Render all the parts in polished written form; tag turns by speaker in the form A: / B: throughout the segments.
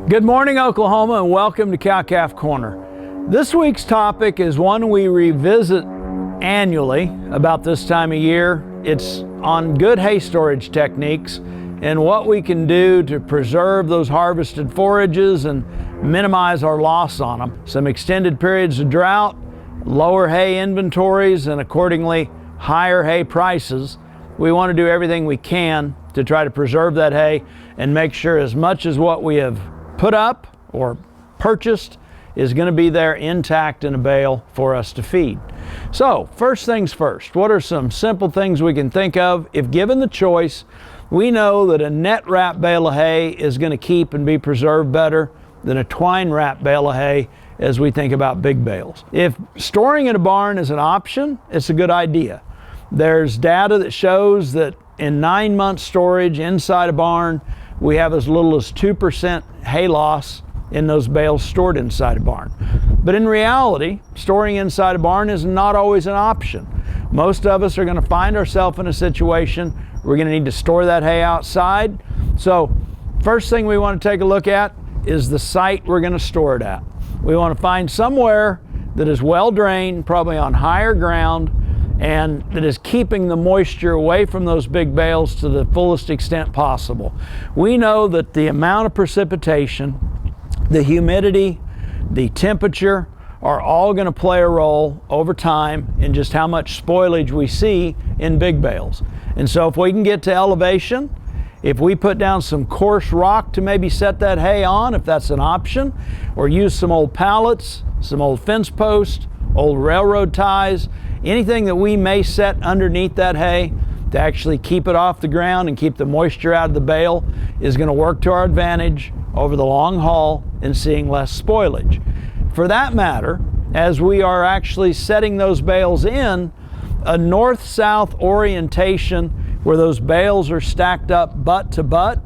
A: Good morning, Oklahoma, and welcome to Cow-Calf Corner. This week's topic is one we revisit annually about this time of year. It's on good hay storage techniques and what we can do to preserve those harvested forages and minimize our loss on them. Some extended periods of drought, lower hay inventories, and accordingly higher hay prices. We want to do everything we can to try to preserve that hay and make sure as much as what we have put up or purchased is going to be there intact in a bale for us to feed. So first things first, what are some simple things we can think of if given the choice? We know that a net wrap bale of hay is going to keep and be preserved better than a twine wrap bale of hay as we think about big bales. If storing in a barn is an option, it's a good idea. There's data that shows that in 9 months storage inside a barn, we have as little as 2% hay loss in those bales stored inside a barn. But in reality, storing inside a barn is not always an option. Most of us are going to find ourselves in a situation we're going to need to store that hay outside. So first thing we want to take a look at is the site we're going to store it at. We want to find somewhere that is well drained, probably on higher ground, and that is keeping the moisture away from those big bales to the fullest extent possible. We know that the amount of precipitation, the humidity, the temperature are all going to play a role over time in just how much spoilage we see in big bales. And so if we can get to elevation, if we put down some coarse rock to maybe set that hay on, if that's an option, or use some old pallets, some old fence posts, old railroad ties, anything that we may set underneath that hay to actually keep it off the ground and keep the moisture out of the bale is going to work to our advantage over the long haul in seeing less spoilage. For that matter, as we are actually setting those bales in, a north-south orientation where those bales are stacked up butt to butt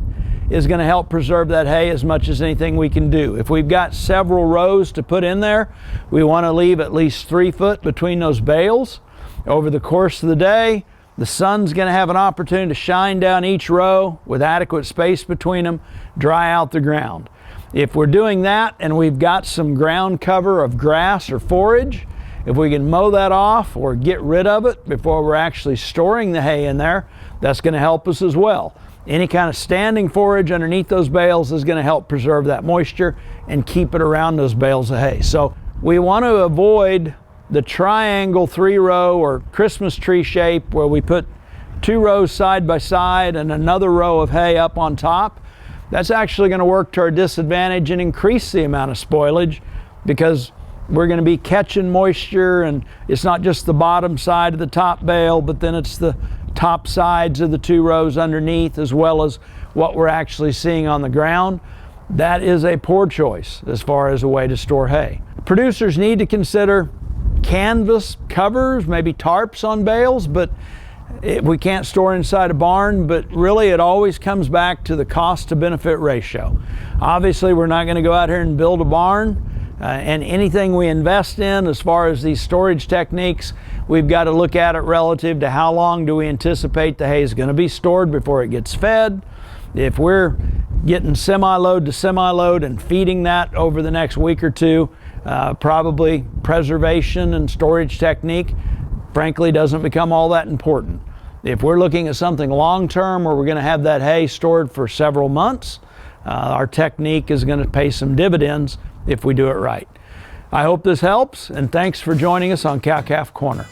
A: is going to help preserve that hay as much as anything we can do. If we've got several rows to put in there, we want to leave at least 3 foot between those bales. Over the course of the day, the sun's going to have an opportunity to shine down each row with adequate space between them, dry out the ground. If we're doing that and we've got some ground cover of grass or forage, if we can mow that off or get rid of it before we're actually storing the hay in there, that's going to help us as well. Any kind of standing forage underneath those bales is going to help preserve that moisture and keep it around those bales of hay. So we want to avoid the triangle 3-row or Christmas tree shape where we put 2 rows side by side and another row of hay up on top. That's actually going to work to our disadvantage and increase the amount of spoilage because we're going to be catching moisture, and it's not just the bottom side of the top bale, but then it's the top sides of the 2 rows underneath, as well as what we're actually seeing on the ground. That is a poor choice as far as a way to store hay. Producers need to consider canvas covers, maybe tarps on bales, but we can't store inside a barn, but really it always comes back to the cost to benefit ratio. Obviously, we're not going to go out here and build a barn. And anything we invest in as far as these storage techniques, we've got to look at it relative to how long do we anticipate the hay is going to be stored before it gets fed. If we're getting semi-load to semi-load and feeding that over the next week or two, probably preservation and storage technique, frankly, doesn't become all that important. If we're looking at something long-term where we're going to have that hay stored for several months, our technique is going to pay some dividends if we do it right. I hope this helps, and thanks for joining us on Cow-Calf Corner.